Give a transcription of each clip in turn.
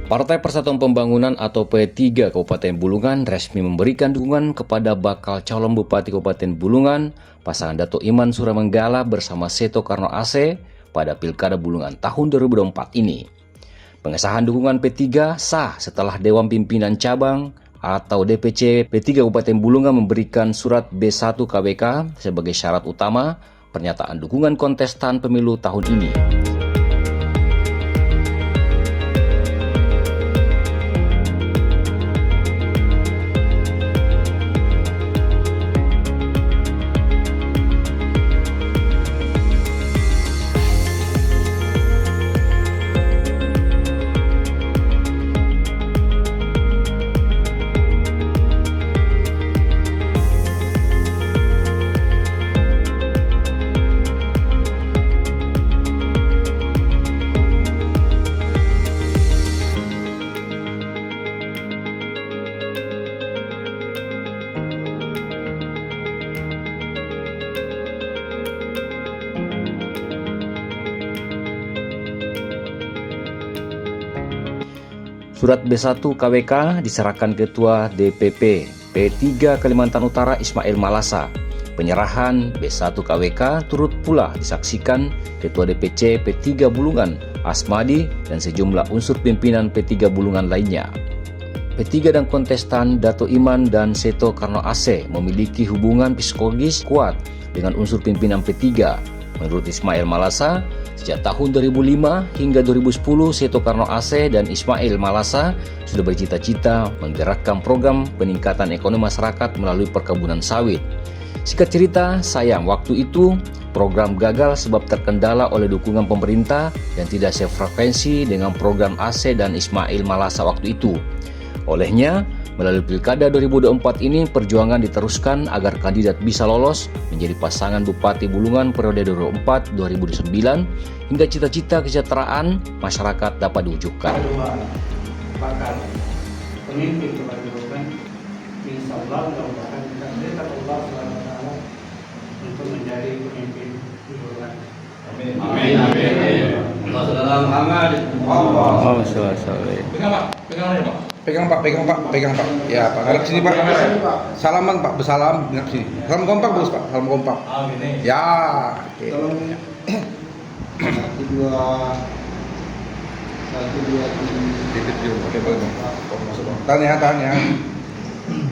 Partai Persatuan Pembangunan atau P3 Kabupaten Bulungan resmi memberikan dukungan kepada bakal calon Bupati Kabupaten Bulungan, pasangan Dato' Iman Suramenggala bersama Seto Karno Aceh pada Pilkada Bulungan tahun 2024 ini. Pengesahan dukungan P3 sah setelah Dewan Pimpinan Cabang atau DPC P3 Kabupaten Bulungan memberikan surat B1 KWK sebagai syarat utama pernyataan dukungan kontestan pemilu tahun ini. Surat B1 KWK diserahkan Ketua DPP P3 Kalimantan Utara Ismail Malasa. Penyerahan B1 KWK turut pula disaksikan Ketua DPC P3 Bulungan Asmadi dan sejumlah unsur pimpinan P3 Bulungan lainnya. P3 dan kontestan Dato' Iman dan Seto Karno Aceh memiliki hubungan psikologis kuat dengan unsur pimpinan P3. Menurut Ismail Malasa, sejak tahun 2005 hingga 2010, Seto Karno Aceh dan Ismail Malasa sudah bercita-cita menggerakkan program peningkatan ekonomi masyarakat melalui perkebunan sawit. Singkat cerita, sayang waktu itu program gagal sebab terkendala oleh dukungan pemerintah dan tidak sefrekuensi dengan program Aceh dan Ismail Malasa waktu itu. Olehnya, melalui Pilkada 2024 ini perjuangan diteruskan agar kandidat bisa lolos menjadi pasangan Bupati Bulungan periode 2004-2009 hingga cita-cita kesejahteraan masyarakat dapat diwujudkan. Bakal pemimpin kepada Bulungan, insya Allah mudah-mudahan kita berkat Allah SWT untuk menjadi pemimpin Bulungan. Amin. Amin. Amin. Allah Subhanahu Muhammad. Allah. Pegang Pak, pegang aja Pak. Pegang Pak. Ya Pak, ngadep sini Pak. Salaman Pak, bersalam, ngadep sini. Salam kompak bos Pak, salam kompak. Ah gini. Ya. Oke. Tolong 1, 2, 3. Titip dulu. Oke, boleh. Masuk Pak. Tahan ya.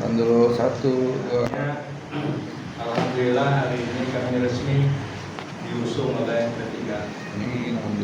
Tahan dulu 1, 2. Alhamdulillah hari ini kami resmi diusung oleh P3.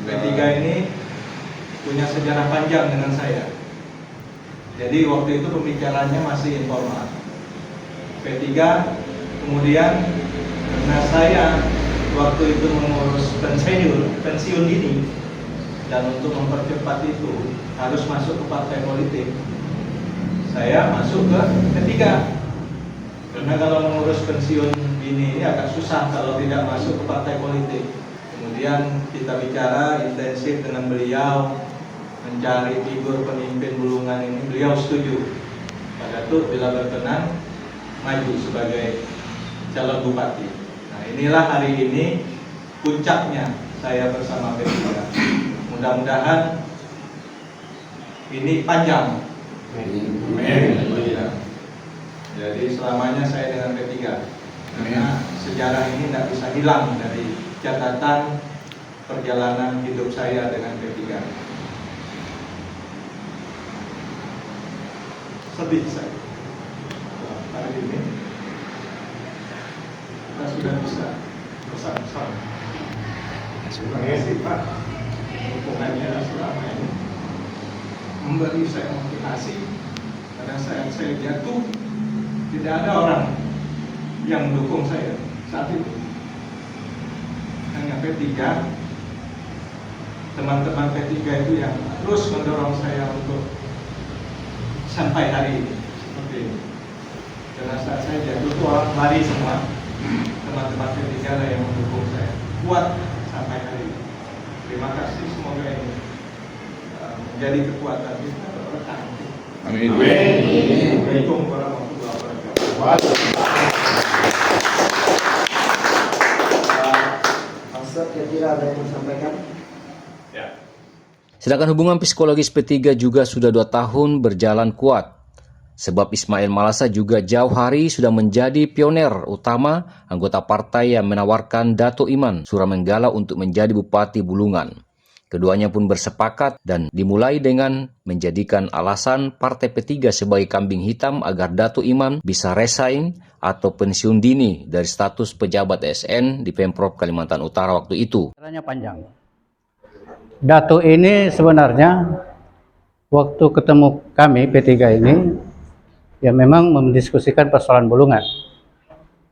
P3 ini punya sejarah panjang dengan saya. Jadi waktu itu pembicaranya masih informal. P3 kemudian karena saya waktu itu mengurus pensiun dini dan untuk mempercepat itu harus masuk ke partai politik. Saya masuk ke P3. Karena kalau mengurus pensiun dini ini agak susah kalau tidak masuk ke partai politik. Kemudian kita bicara intensif dengan beliau, mencari figur pemimpin Bulungan ini, beliau setuju. Pak Datuk bila berkenan maju sebagai calon bupati. Nah inilah hari ini puncaknya saya bersama P3. Mudah-mudahan ini panjang. Amin. Jadi selamanya saya dengan P3. Karena sejarah ini tidak bisa hilang dari catatan perjalanan hidup saya dengan P3. Sedih saya. Hari ini kita sudah bisa bersama-sama. Terima kasih Pak dukungannya selama ini memberi saya motivasi. Pada saat saya jatuh tidak ada orang yang mendukung saya saat itu. Hanya P3, teman-teman P3 itu yang terus mendorong saya untuk sampai hari ini seperti ini. Karena saat saya jatuh itu orang lari semua. Teman-teman P3 lah yang mendukung saya kuat sampai hari ini. Terima kasih, semoga ini menjadi kekuatan kita berkah. Amin. Assalamualaikum warahmatullahi wabarakatuh. Kira-kira ada yang mau sampaikan? Ya. Sedangkan hubungan psikologis P3 juga sudah 2 tahun berjalan kuat. Sebab Ismail Malasa juga jauh hari sudah menjadi pioner utama anggota partai yang menawarkan Dato' Iman Suramenggala untuk menjadi Bupati Bulungan. Keduanya pun bersepakat dan dimulai dengan menjadikan alasan Partai P3 sebagai kambing hitam agar Dato' Iman bisa resign atau pensiun dini dari status pejabat ASN di Pemprov Kalimantan Utara waktu itu. Caranya panjang. Dato' ini sebenarnya waktu ketemu kami P3 ini ya memang mendiskusikan persoalan Bulungan.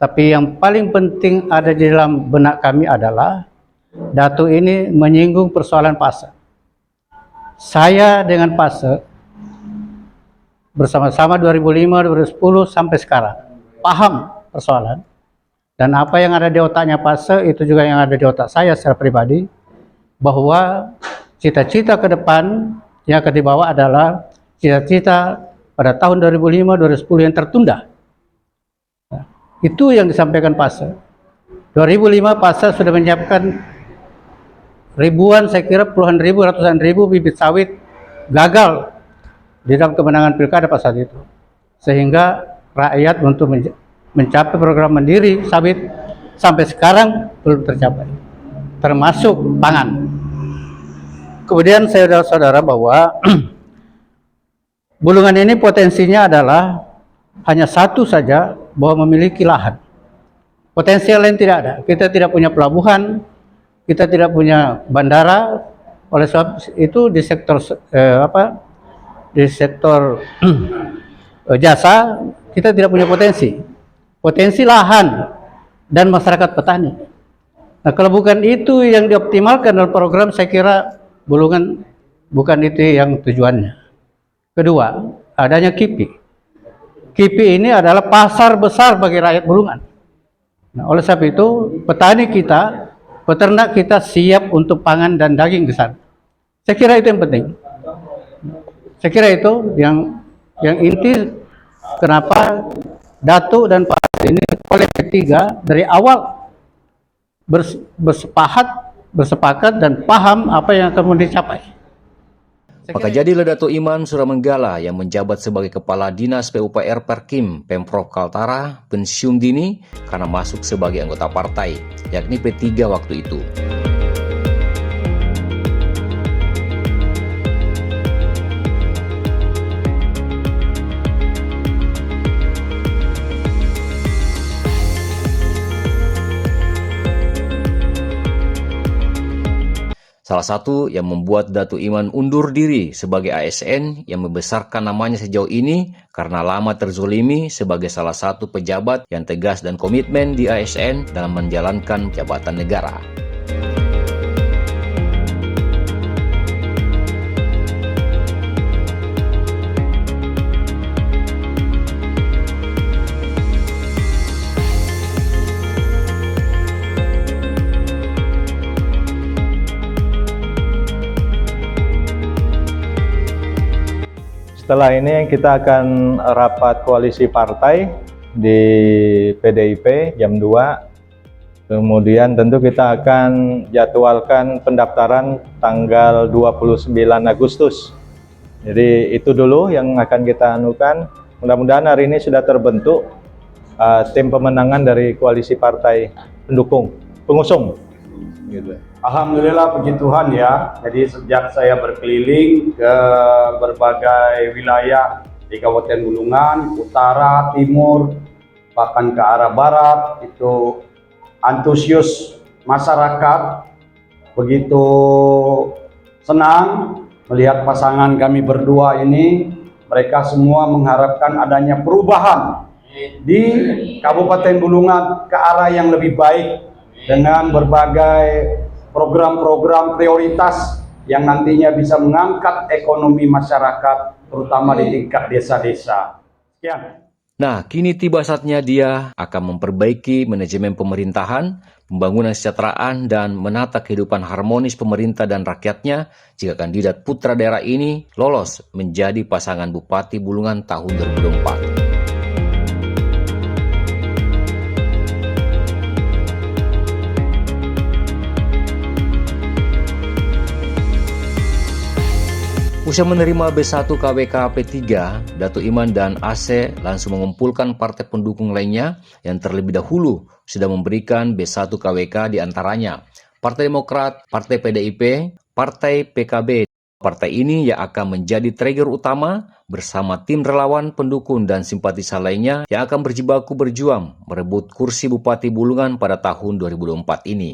Tapi yang paling penting ada di dalam benak kami adalah Dato' ini menyinggung persoalan PASE. Saya dengan PASE bersama-sama 2005, 2010 sampai sekarang paham persoalan. Dan apa yang ada di otaknya PASE itu juga yang ada di otak saya secara pribadi, bahwa cita-cita ke depan yang akan dibawa adalah cita-cita pada tahun 2005-2010 yang tertunda. Nah, itu yang disampaikan PASE. 2005 PASE sudah menyiapkan ribuan, saya kira puluhan ribu, ratusan ribu bibit sawit gagal di dalam kemenangan pilkada pada saat itu. Sehingga rakyat untuk mencapai program mandiri sawit sampai sekarang belum tercapai. Termasuk pangan. Kemudian saudara-saudara bahwa Bulungan ini potensinya adalah hanya satu saja, bahwa memiliki lahan. Potensial lain tidak ada. Kita tidak punya pelabuhan, kita tidak punya bandara. Oleh sebab itu di sektor jasa kita tidak punya potensi. Potensi lahan dan masyarakat petani. Nah, kalau bukan itu yang dioptimalkan dalam program, saya kira Bulungan bukan itu yang tujuannya. Kedua, adanya KIPI. KIPI ini adalah pasar besar bagi rakyat Bulungan. Nah, oleh sebab itu, petani kita, peternak kita siap untuk pangan dan daging di sana. Saya kira itu yang penting. Saya kira itu yang inti kenapa Dato' dan Pak ini oleh P3 dari awal bersepakat dan paham apa yang akan mau dicapai. Maka jadilah Dato' Iman Suramenggala yang menjabat sebagai Kepala Dinas PUPR Perkim Pemprov Kaltara pensiun dini karena masuk sebagai anggota partai, yakni P3 waktu itu. Salah satu yang membuat Dato' Iman undur diri sebagai ASN yang membesarkan namanya sejauh ini karena lama terzolimi sebagai salah satu pejabat yang tegas dan komitmen di ASN dalam menjalankan jabatan negara. Setelah ini kita akan rapat koalisi partai di PDIP jam 2. Kemudian tentu kita akan jadwalkan pendaftaran tanggal 29 Agustus. Jadi itu dulu yang akan kita anukan. Mudah-mudahan hari ini sudah terbentuk tim pemenangan dari koalisi partai pendukung, pengusung. Gitu. Alhamdulillah, puji Tuhan ya. Jadi sejak saya berkeliling ke berbagai wilayah di Kabupaten Bulungan, utara, timur, bahkan ke arah barat, itu antusias masyarakat begitu senang melihat pasangan kami berdua ini. Mereka semua mengharapkan adanya perubahan di Kabupaten Bulungan ke arah yang lebih baik dengan berbagai program-program prioritas yang nantinya bisa mengangkat ekonomi masyarakat, terutama di tingkat desa-desa. Sekian. Nah, kini tiba saatnya dia akan memperbaiki manajemen pemerintahan, pembangunan kesejahteraan, dan menata kehidupan harmonis pemerintah dan rakyatnya jika kandidat putra daerah ini lolos menjadi pasangan Bupati Bulungan tahun 2024. Usai menerima B1 KWK P3, Datuk Iman dan AC langsung mengumpulkan partai pendukung lainnya yang terlebih dahulu sudah memberikan B1 KWK diantaranya Partai Demokrat, Partai PDIP, Partai PKB. Partai ini yang akan menjadi trigger utama bersama tim relawan, pendukung, dan simpatisan lainnya yang akan berjibaku berjuang merebut kursi Bupati Bulungan pada tahun 2024 ini.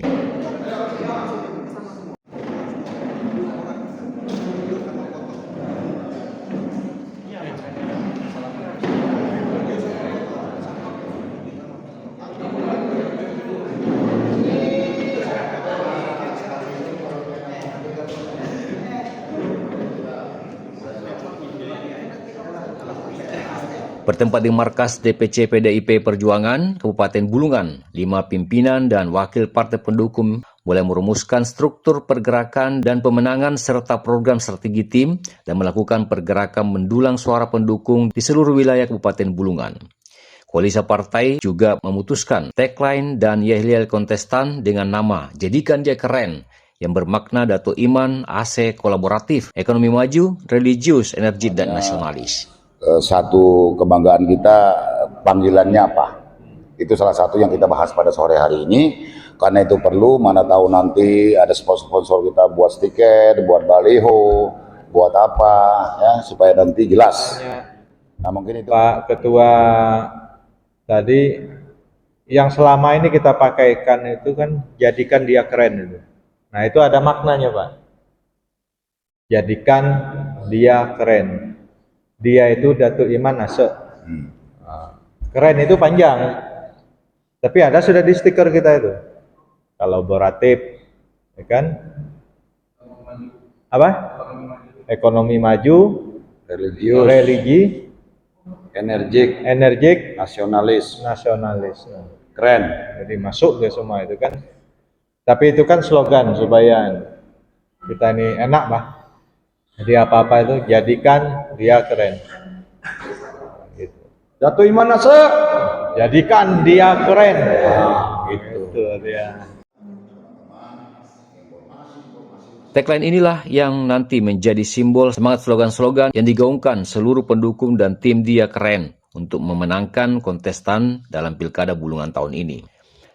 Bertempat di markas DPC PDIP Perjuangan, Kabupaten Bulungan, 5 pimpinan dan wakil partai pendukung mulai merumuskan struktur pergerakan dan pemenangan serta program strategi tim dan melakukan pergerakan mendulang suara pendukung di seluruh wilayah Kabupaten Bulungan. Koalisi partai juga memutuskan tagline dan yel-yel kontestan dengan nama Jadikan Dia Keren, yang bermakna Datuk Iman AC kolaboratif, ekonomi maju, religius, energi, dan nasionalis. Satu kebanggaan kita, panggilannya apa? Itu salah satu yang kita bahas pada sore hari ini. Karena itu perlu, mana tahu nanti ada sponsor kita buat stiker, buat baliho, buat apa, ya supaya nanti jelas. Nah mungkin itu Pak Ketua tadi yang selama ini kita pakaikan itu kan jadikan dia keren itu. Nah itu ada maknanya Pak. Jadikan dia keren. Dia itu Datuk Iman AC. Keren itu panjang. Tapi ada sudah di stiker kita itu. Kolaboratif, ya kan? Apa? Ekonomi maju, Religius, religi, energik, nasionalis. keren. Jadi masuk ke semua itu kan. Tapi itu kan slogan supaya kita ini enak Pak. Jadi apa-apa itu jadikan dia keren. Gitu. Datuk Iman AC. Jadikan dia keren. Gitu dia. Tagline inilah yang nanti menjadi simbol semangat slogan-slogan yang digaungkan seluruh pendukung dan tim Dia Keren untuk memenangkan kontestan dalam Pilkada Bulungan tahun ini.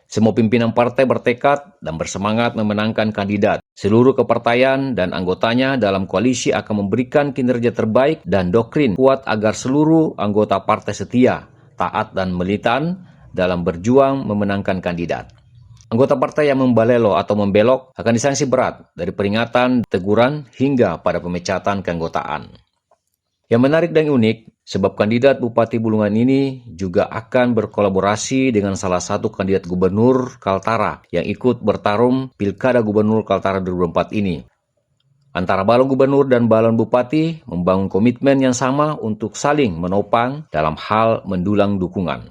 Semua pimpinan partai bertekad dan bersemangat memenangkan kandidat. Seluruh kepartaian dan anggotanya dalam koalisi akan memberikan kinerja terbaik dan doktrin kuat agar seluruh anggota partai setia, taat dan militan dalam berjuang memenangkan kandidat. Anggota partai yang membalelo atau membelok akan disanksi berat dari peringatan, teguran, hingga pada pemecatan keanggotaan. Yang menarik dan unik, sebab kandidat Bupati Bulungan ini juga akan berkolaborasi dengan salah satu kandidat gubernur Kaltara yang ikut bertarung Pilkada Gubernur Kaltara 2024 ini. Antara balon gubernur dan balon bupati membangun komitmen yang sama untuk saling menopang dalam hal mendulang dukungan.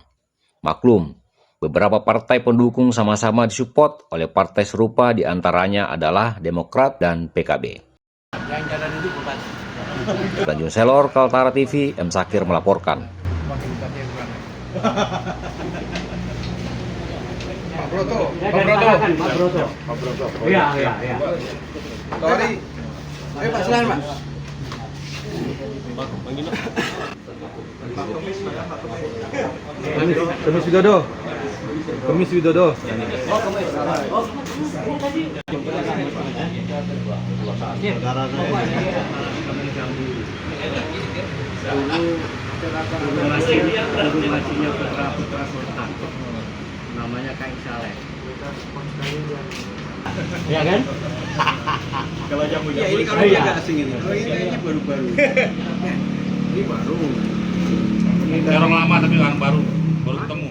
Maklum, beberapa partai pendukung sama-sama disupport oleh partai serupa, diantaranya adalah Demokrat dan PKB. Tanjung Selor, Kaltara TV, M. Sakir melaporkan. Pak Broto. Iya. Sorry. Ayo Pak, silakan Pak. Kemis Widodo. Masihnya putra sultan, namanya Kain Saleh. Ya kan? Kalau jamu Ya ini kalau agak asing ini. Oh ini baru-baru. Ini baru. Orang lama tapi orang baru ketemu.